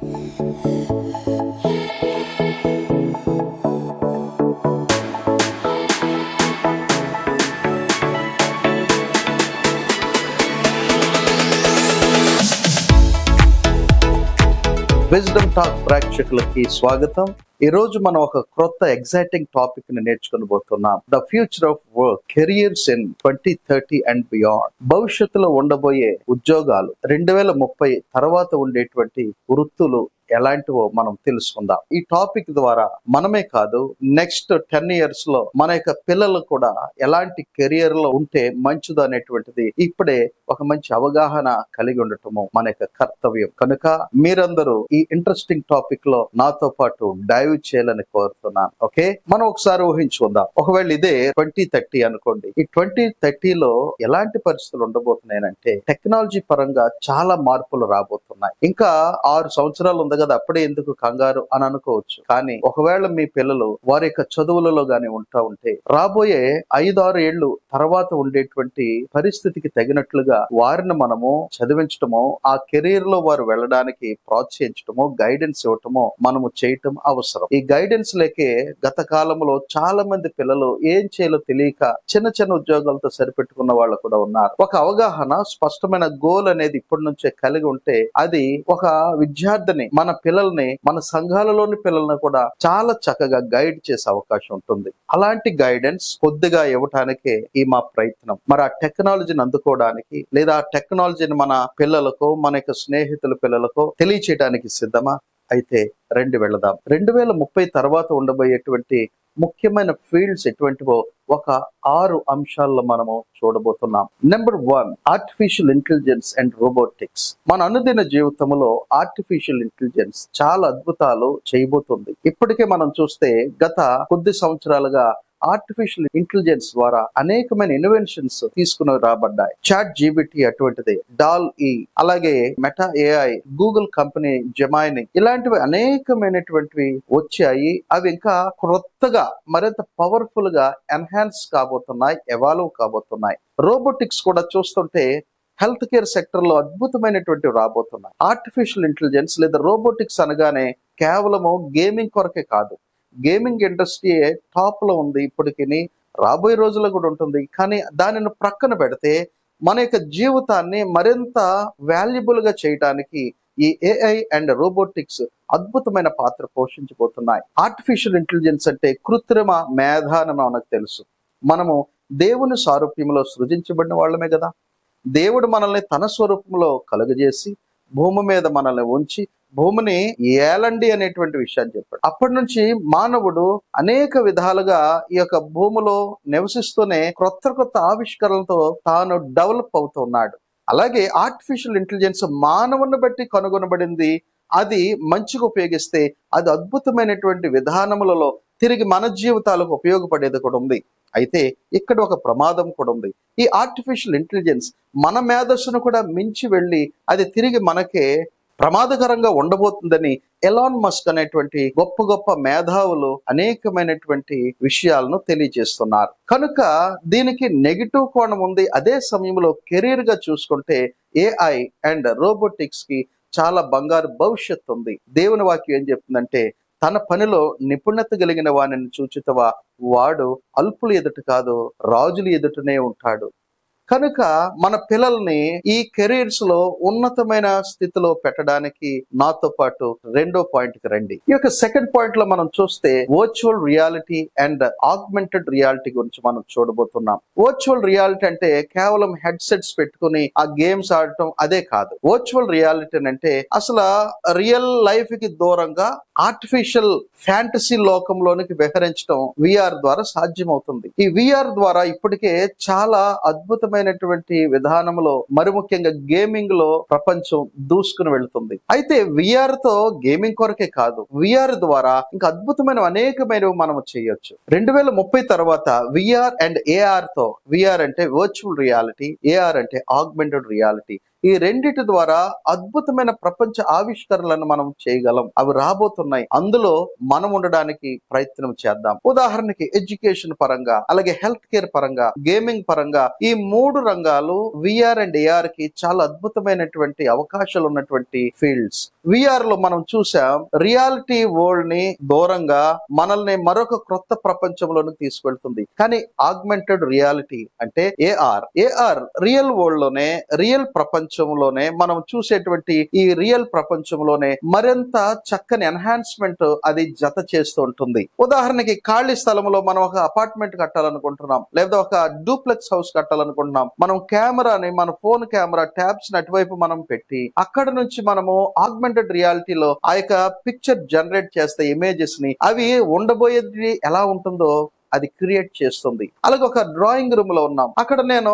Wisdom talk ప్రేక్షకులకి స్వాగతం. ఈ రోజు మనం ఒక క్రొత్త ఎగ్జైటింగ్ టాపిక్ ని నేర్చుకుని పోతున్నాం. The future of work, careers in 2030 and beyond. భవిష్యత్తులో ఉండబోయే ఉద్యోగాలు 2030 తర్వాత ఉండేటువంటి వృత్తులు ఎలాంటివో మనం తెలుసుకుందాం. ఈ టాపిక్ ద్వారా మనమే కాదు, నెక్స్ట్ 10 years లో మన యొక్క పిల్లలు కూడా ఎలాంటి కెరియర్ లో ఉంటే మంచిది అనేటువంటిది ఇప్పుడే ఒక మంచి అవగాహన కలిగి ఉండటము మన యొక్క కర్తవ్యం. కనుక మీరందరూ ఈ ఇంట్రెస్టింగ్ టాపిక్ లో నాతో పాటు డైవ్ చేయాలని కోరుతున్నాను. ఓకే, మనం ఒకసారి ఊహించుకుందాం. ఒకవేళ ఇదే 2030 అనుకోండి. ఈ 2030లో ఎలాంటి పరిస్థితులు ఉండబోతున్నాయంటే, టెక్నాలజీ పరంగా చాలా మార్పులు రాబోతున్నాయి. ఇంకా 6 సంవత్సరాలు ఉంది కదా, అప్పుడే ఎందుకు కంగారు అని అనుకోవచ్చు. కానీ ఒకవేళ మీ పిల్లలు వారి యొక్క చదువులలో గాని ఉంటే రాబోయే 5-6 ఏళ్ళు తర్వాత ఉండేటువంటి పరిస్థితికి తగినట్లుగా వారిని మనము చదివించటమో, ఆ కెరీర్ లో వారు వెళ్ళడానికి ప్రోత్సహించటమో, గైడెన్స్ ఇవ్వటమో మనము చేయటం అవసరం. ఈ గైడెన్స్ లేకే గత కాలంలో చాలా మంది పిల్లలు ఏం చేయాలో తెలియక చిన్న చిన్న ఉద్యోగాలతో సరిపెట్టుకున్న వాళ్ళు కూడా ఉన్నారు. ఒక అవగాహన, స్పష్టమైన గోల్ అనేది ఇప్పటి నుంచే కలిగి ఉంటే అది ఒక విద్యార్థిని, మన పిల్లల్ని, మన సంఘాలలోని పిల్లల్ని కూడా చాలా చక్కగా గైడ్ చేసే అవకాశం ఉంటుంది. అలాంటి గైడెన్స్ కొద్దిగా ఇవ్వటానికే ఈ మా ప్రయత్నం. మరి ఆ టెక్నాలజీని అందుకోవడానికి, లేదా ఆ టెక్నాలజీని మన పిల్లలకు, మన యొక్క స్నేహితుల పిల్లలకు తెలియచేయడానికి సిద్ధమా? అయితే రండి వెళదాం. 2030 తర్వాత ఉండబోయేటువంటి ముఖ్యమైన ఫీల్డ్స్ ఎటువంటివో ఒక 6 అంశాల్లో మనము చూడబోతున్నాం. Number 1, artificial intelligence and robotics. మన అనుదిన జీవితంలో ఆర్టిఫిషియల్ ఇంటెలిజెన్స్ చాలా అద్భుతాలు చేయబోతుంది. ఇప్పటికే మనం చూస్తే గత కొద్ది సంవత్సరాలుగా ఆర్టిఫిషియల్ ఇంటెలిజెన్స్ ద్వారా అనేకమైన ఇన్నోవేషన్స్ తీసుకుని రాబడ్డాయి. చాట్ జీపీటీ అటువంటిది, DALL-E, అలాగే meta AI, Google company Gemini, ఇలాంటివి అనేకమైనటువంటివి వచ్చాయి. అవి ఇంకా కొత్తగా మరింత పవర్ఫుల్ గా ఎన్హాన్స్ కాబోతున్నాయి, ఎవాల్వ్ కాబోతున్నాయి. రోబోటిక్స్ కూడా చూస్తుంటే హెల్త్ కేర్ సెక్టర్ లో అద్భుతమైనటువంటి రాబోతున్నాయి. ఆర్టిఫిషియల్ ఇంటెలిజెన్స్ లేదా రోబోటిక్స్ అనగానే కేవలము గేమింగ్ కొరకే కాదు. గేమింగ్ ఇండస్ట్రీ టాప్ లో ఉంది ఇప్పటికి, రాబోయే రోజుల్లో కూడా ఉంటుంది. కానీ దానిని ప్రక్కన పెడితే మన యొక్క జీవితాన్ని మరింత వాల్యుబుల్ గా చేయడానికి ఈ AI అండ్ రోబోటిక్స్ అద్భుతమైన పాత్ర పోషించబోతున్నాయి. ఆర్టిఫిషియల్ ఇంటెలిజెన్స్ అంటే కృత్రిమ మేధ అని మనకు తెలుసు. మనము దేవుని సారూప్యంలో సృజించబడిన వాళ్ళమే కదా. దేవుడు మనల్ని తన స్వరూపంలో కలుగజేసి భూమి మీద మనల్ని ఉంచి భూమిని ఏలండి అనేటువంటి విషయాన్ని చెప్పాడు. అప్పటి నుంచి మానవుడు అనేక విధాలుగా ఈ యొక్క భూమిలో నివసిస్తూనే కొత్త ఆవిష్కరణలతో తాను డెవలప్ అవుతున్నాడు. అలాగే ఆర్టిఫిషియల్ ఇంటెలిజెన్స్ మానవుని బట్టి కనుగొనబడింది. అది మంచిగా ఉపయోగిస్తే అది అద్భుతమైనటువంటి విధానములలో తిరిగి మన జీవితాలకు ఉపయోగపడేది కూడా ఉంది. అయితే ఇక్కడ ఒక ప్రమాదం కూడా ఉంది. ఈ ఆర్టిఫిషియల్ ఇంటెలిజెన్స్ మన మేధస్సును కూడా మించి వెళ్ళి అది తిరిగి మనకే ప్రమాదకరంగా ఉండబోతుందని ఎలాన్ మస్క్ అనేటువంటి గొప్ప మేధావులు అనేకమైనటువంటి విషయాలను తెలియజేస్తున్నారు. కనుక దీనికి నెగిటివ్ కోణం ఉంది. అదే సమయంలో కెరీర్ గా చూసుకుంటే AI అండ్ రోబోటిక్స్ కి చాలా బంగారు భవిష్యత్తు ఉంది. దేవుని వాక్యం ఏం చెప్తుందంటే, తన పనిలో నిపుణత కలిగిన వానిని చూచితవా, వాడు అల్పులు ఎదుట కాదు రాజులు ఎదుటనే ఉంటాడు. కనుక మన పిల్లల్ని ఈ కెరీర్స్ లో ఉన్నతమైన స్థితిలో పెట్టడానికి నాతో పాటు రెండో పాయింట్ కి రండి. ఈ యొక్క సెకండ్ పాయింట్ లో మనం చూస్తే virtual reality and augmented reality గురించి మనం చూడబోతున్నాం. వర్చువల్ రియాలిటీ అంటే కేవలం హెడ్సెట్స్ పెట్టుకుని ఆ గేమ్స్ ఆడటం అదే కాదు. వర్చువల్ రియాలిటీ అంటే అసలు రియల్ లైఫ్ కి దూరంగా ఆర్టిఫిషియల్ ఫ్యాంటసీ లోకంలోనికి విహరించడం VR ద్వారా సాధ్యమవుతుంది. ఈ VR ద్వారా ఇప్పటికే చాలా అద్భుతమైనటువంటి విధానంలో, మరి ముఖ్యంగా గేమింగ్ లో ప్రపంచం దూసుకుని వెళుతుంది. అయితే VR తో గేమింగ్ కొరకే కాదు, VR ద్వారా ఇంకా అద్భుతమైన అనేకమైనవి మనం చేయొచ్చు. 2030 తర్వాత VR అండ్ AR తో, VR అంటే వర్చువల్ రియాలిటీ, AR అంటే ఆగ్మెంటెడ్ రియాలిటీ, ఈ రెండిటి ద్వారా అద్భుతమైన ప్రపంచ ఆవిష్కరణలను మనం చేయగలం. అవి రాబోతున్నాయి. అందులో మనం ఉండడానికి ప్రయత్నం చేద్దాం. ఉదాహరణకి ఎడ్యుకేషన్ పరంగా, అలాగే హెల్త్ కేర్ పరంగా, గేమింగ్ పరంగా, ఈ 3 రంగాలు VR అండ్ AR కి చాలా అద్భుతమైనటువంటి అవకాశాలు ఉన్నటువంటి ఫీల్డ్స్. విఆర్ లో మనం చూసాం, రియాలిటీ వరల్డ్ ని దూరంగా మనల్ని మరొక క్రొత్త ప్రపంచంలోకి తీసుకెళ్తుంది. కానీ ఆగ్మెంటెడ్ రియాలిటీ అంటే ఏఆర్ రియల్ వరల్డ్ లోనే, రియల్ ప్రపంచంలోనే మనం చూసేటువంటి ఈ రియల్ ప్రపంచంలోనే మరింత చక్కని ఎన్హాన్స్మెంట్ అది జత చేస్తూ ఉంటుంది. ఉదాహరణకి ఖాళీ స్థలంలో మనం ఒక అపార్ట్మెంట్ కట్టాలనుకుంటున్నాం, లేదా ఒక డూప్లెక్స్ హౌస్ కట్టాలనుకుంటున్నాం. మనం కెమెరాని, మన ఫోన్ కెమెరా ట్యాబ్స్ అటువైపు మనం పెట్టి అక్కడ నుంచి మనము ఆగ్మెంటెడ్ రియాలిటీలో ఆ యొక్క పిక్చర్ జనరేట్ చేస్తే ఇమేజెస్ ని, అవి ఉండబోయేది ఎలా ఉంటుందో అది క్రియేట్ చేస్తుంది. అలాగే ఒక డ్రాయింగ్ రూమ్ లో ఉన్నాం, అక్కడ నేను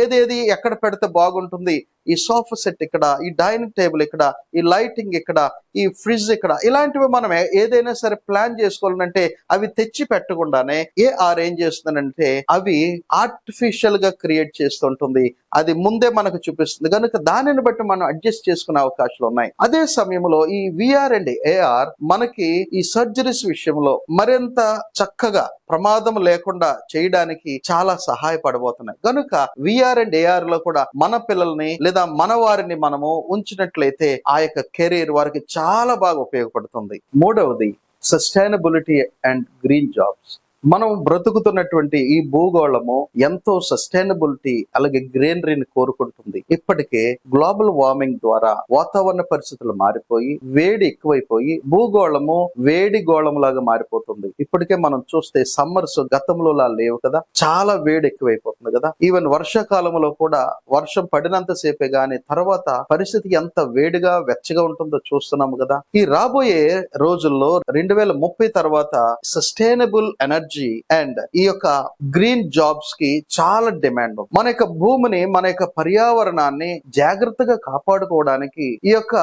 ఏదేది ఎక్కడ పెడితే బాగుంటుంది, ఈ సోఫా సెట్ ఇక్కడ, ఈ డైనింగ్ టేబుల్ ఇక్కడ, ఈ లైటింగ్ ఇక్కడ, ఈ ఫ్రిడ్జ్ ఇక్కడ, ఇలాంటివి మనం ఏదైనా సరే ప్లాన్ చేసుకోవాలంటే అవి తెచ్చి పెట్టకుండానే ఏఆర్ ఏం చేస్తుందంటే అవి ఆర్టిఫిషియల్ గా క్రియేట్ చేస్తుంటుంది. అది ముందే మనకు చూపిస్తుంది కనుక దానిని బట్టి మనం అడ్జస్ట్ చేసుకునే అవకాశాలు ఉన్నాయి. అదే సమయంలో ఈ విఆర్ అండ్ ఏఆర్ మనకి ఈ సర్జరీస్ విషయంలో మరింత చక్కగా ప్రమాదం లేకుండా చేయడానికి చాలా సహాయపడబోతున్నాయి. కనుక విఆర్ అండ్ ఏఆర్ లో కూడా మన పిల్లల్ని లేదా మన వారిని మనము ఉంచినట్లయితే ఆ యొక్క కెరీర్ వారికి చాలా బాగా ఉపయోగపడుతుంది. మూడవది సస్టైనబిలిటీ అండ్ గ్రీన్ జాబ్స్. మనం బ్రతుకుతున్నటువంటి ఈ భూగోళము ఎంతో సస్టైనబిలిటీ అలాగే గ్రీనరీని కోరుకుంటుంది. ఇప్పటికే గ్లోబల్ వార్మింగ్ ద్వారా వాతావరణ పరిస్థితులు మారిపోయి వేడి ఎక్కువైపోయి భూగోళము వేడి గోళం లాగా మారిపోతుంది. ఇప్పటికే మనం చూస్తే సమ్మర్స్ గతంలో లేవు కదా, చాలా వేడి ఎక్కువైపోతుంది కదా. ఈవెన్ వర్షాకాలంలో కూడా వర్షం పడినంత సేపే గాని తర్వాత పరిస్థితి ఎంత వేడిగా వెచ్చగా ఉంటుందో చూస్తున్నాము కదా. ఈ రాబోయే రోజుల్లో 2030 తర్వాత సస్టైనబుల్ ఎనర్జీ అండ్ ఈ యొక్క గ్రీన్ జాబ్స్ కి చాలా డిమాండ్. మన యొక్క భూమిని, మన యొక్క పర్యావరణాన్ని జాగ్రత్తగా కాపాడుకోవడానికి ఈ యొక్క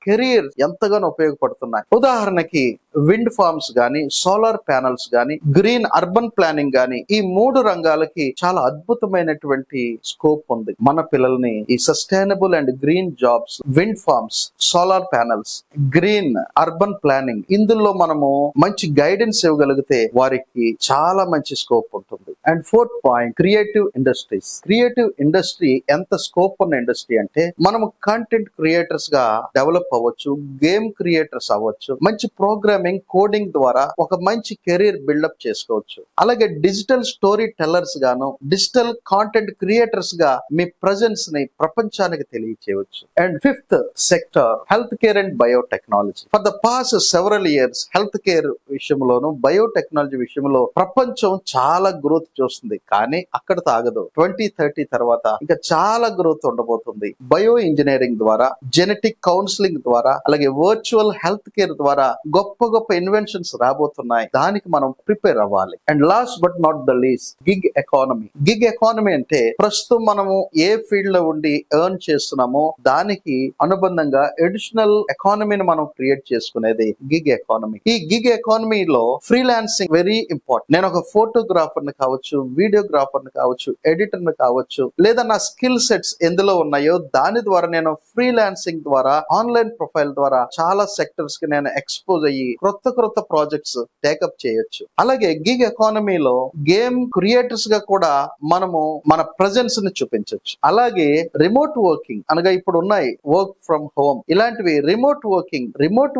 కెరీర్ ఎంతగానో ఉపయోగపడుతున్నాయి. ఉదాహరణకి విండ్ ఫార్మ్స్ గాని, సోలార్ ప్యానల్స్ గాని, గ్రీన్ అర్బన్ ప్లానింగ్ గాని, ఈ 3 రంగాలకి చాలా అద్భుతమైనటువంటి స్కోప్ ఉంది. మన పిల్లల్ని ఈ sustainable and green jobs, wind farms, solar panels, green urban planning, ఇందులో మనము మంచి గైడెన్స్ ఇవ్వగలిగితే వారికి చాలా మంచి స్కోప్ ఉంటుంది. And 4th point creative industries. Creative industry ఎంత స్కోప్ ఉన్న ఇండస్ట్రీ అంటే మనము కంటెంట్ క్రియేటర్స్ గా డెవలప్ అవ్వచ్చు, గేమ్ క్రియేటర్స్ అవ్వచ్చు, మంచి ప్రోగ్రామింగ్, కోడింగ్ ద్వారా ఒక మంచి కెరీర్ బిల్డప్ చేసుకోవచ్చు. అలాగే డిజిటల్ స్టోరీ టెల్లర్స్ గాను, డిజిటల్ కాంటెంట్ క్రియేటర్స్ గా మీ ప్రెజెన్స్ ని ప్రపంచానికి తెలియచేయవచ్చు. And 5th sector health care and biotechnology. For the past several years health care విషయంలోను, బయోటెక్నాలజీ విషయంలో ప్రపంచం చాలా గ్రోత్ చూస్తుంది. కానీ అక్కడ తాగదు. 2030 తర్వాత ఇంకా చాలా గ్రోత్ ఉండబోతుంది. బయో ఇంజనీరింగ్ ద్వారా, జెనెటిక్ కౌన్సిలింగ్ ద్వారా, అలాగే వర్చువల్ హెల్త్ కేర్ ద్వారా గొప్ప గొప్ప ఇన్వెన్షన్స్ రాబోతున్నాయి. దానికి మనం ప్రిపేర్ అవ్వాలి. And last but not the least gig economy. Gig economy అంటే ప్రస్తుతం మనము ఏ ఫీల్డ్ లో ఉండి ఎర్న్ చేస్తున్నామో దానికి అనుబంధంగా అడిషనల్ ఎకానమీని మనం క్రియేట్ చేసుకునేది గిగ్ ఎకానమీ. ఈ గిగ్ ఎకానమీలో ఫ్రీలాన్సింగ్ వెరీ ఇంపార్టెంట్. నేను ఒక ఫోటోగ్రాఫర్ ని కావచ్చు, వీడియోగ్రాఫర్ ని కావచ్చు, ఎడిటర్ ని కావచ్చు, లేదా నా స్కిల్ సెట్స్ ఎందులో ఉన్నాయో దాని ద్వారా నేను ఫ్రీలాన్సింగ్ ద్వారా, ఆన్లైన్ ప్రొఫైల్ ద్వారా చాలా సెక్టర్స్ కి నేను ఎక్స్పోజ్ అయ్యి క్రొత్త ప్రాజెక్ట్స్ టేకప్ చేయొచ్చు. అలాగే గిగ్ ఎకానమీలో గేమ్ క్రియేటర్స్ గా కూడా మనము మన ప్రెజెన్స్ ని చూపించవచ్చు. అలాగే రిమోట్ వర్కింగ్ అనగా ఇప్పుడు ఉన్నాయి వర్క్ ఫ్రమ్ హోమ్, ఇలాంటివి రిమోట్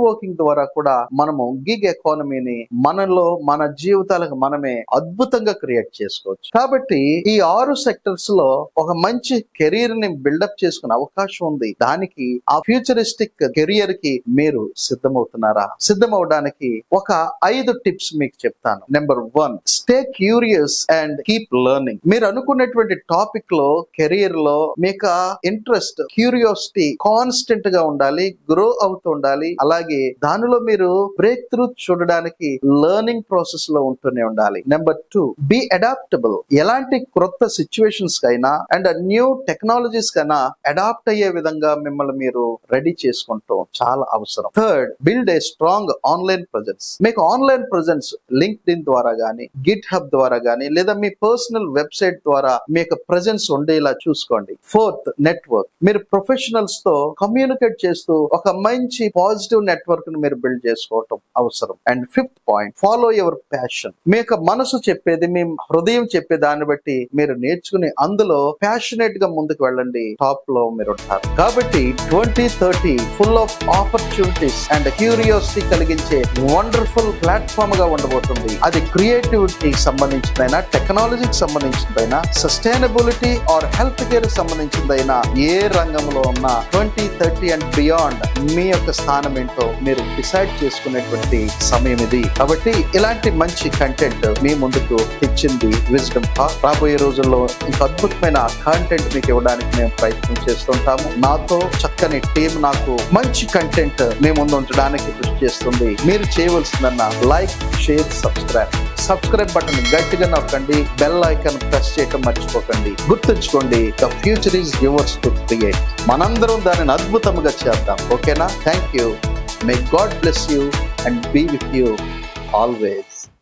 వర్కింగ్ ద్వారా కూడా మనము గిగ్ ఎకానమీని మనలో, మన జీవితాలకు మనమే అద్భుతంగా క్రియేట్ చేసుకోవచ్చు. కాబట్టి ఈ 6 సెక్టర్స్ లో ఒక మంచి కెరీర్ ని బిల్డప్ చేసుకునే అవకాశం ఉంది. దానికి ఆ ఫ్యూచరిస్టిక్ కెరియర్ కి మీరు సిద్ధమవుతున్నారా? సిద్ధమవడానికి ఒక 5 టిప్స్ మీకు చెప్తాను. Number 1, stay curious and keep learning. మీరు అనుకున్నటువంటి టాపిక్ లో, కెరియర్ లో మీకు ఇంట్రెస్ట్, క్యూరియాసిటీ కాన్స్టెంట్ గా ఉండాలి, గ్రో అవుతూ ఉండాలి. అలాగే దానిలో మీరు బ్రేక్ త్రూ చూడడానికి లెర్నింగ్ ప్రాసెస్ లో ఉంటూనే ఉండాలి. Number 2, be adaptable. ఎలాంటి క్రొత్త సిచ్యువేషన్స్ కైనా అండ్ న్యూ టెక్నాలజీస్ కైనా అడాప్ట్ అయ్యే విధంగా మిమ్మల్ని మీరు రెడీ చేసుకుంటూ చాలా అవసరం. 3rd, build a strong online online presence. మీకు ఆన్లైన్ ప్రజెన్స్ లింక్డ్ ఇన్ ద్వారా గానీ, గిట్ హబ్ ద్వారా గానీ, లేదా మీ పర్సనల్ వెబ్సైట్ ద్వారా మీ యొక్క ప్రజెన్స్ ఉండేలా చూసుకోండి. Fourth, network. మీరు ప్రొఫెషనల్స్ తో కమ్యూనికేట్ చేస్తూ ఒక మంచి పాజిటివ్ నెట్వర్క్ ను మీరు బిల్డ్ చేసుకోవటం అవసరం. And fifth point, follow your passion. మీ యొక్క మనసు చెప్పేది, మీ హృదయం చెప్పే దాన్ని బట్టి మీరు నేర్చుకుని అందులో ప్యాషనేట్ గా ముందుకు వెళ్ళండి. టాప్ లో మీరు ఉంటారు. కాబట్టి 2030 full of opportunities and curiosity కలిగించే వండర్ఫుల్ ప్లాట్ఫామ్ గా ఉండబోతుంది. అది క్రియేటివిటీకి సంబంధించిందైనా, టెక్నాలజీకి సంబంధించిందైనా, సస్టైనబిలిటీ ఆర్ హెల్త్ కేర్ సంబంధించిందైనా, ఏ రంగంలో ఉన్న 2030 అండ్ బియాండ్ మీ యొక్క స్థానం ఏంటో మీరు డిసైడ్ చేసుకునేటువంటి సమయం ఇది. కాబట్టి ఇలాంటి మంచి కంటెంట్ మీ ముందుకు తెచ్చింది విజ్డమ్ టాక్. రాబోయే రోజుల్లో ఇంక అద్భుతమైన కంటెంట్ మీకు ఇవ్వడానికి మేము ప్రయత్నం చేస్తుంటాము. నాతో చక్కని టీం నాకు మంచి కంటెంట్ మీ ముందు ఉంచడానికి కృషి చేస్తుంది. మీరు చేయవలసిందన్న లైక్, షేర్, సబ్స్క్రైబ్ బటన్ గట్టిగా నొక్కండి. బెల్ ఐకాన్ ప్రెస్ చేయటం మర్చిపోకండి. గుర్తుంచుకోండి, the future is yours to create. మనందరం దానిని అద్భుతంగా చేద్దాం. ఓకేనా? Thank you. May God bless you and be with you always.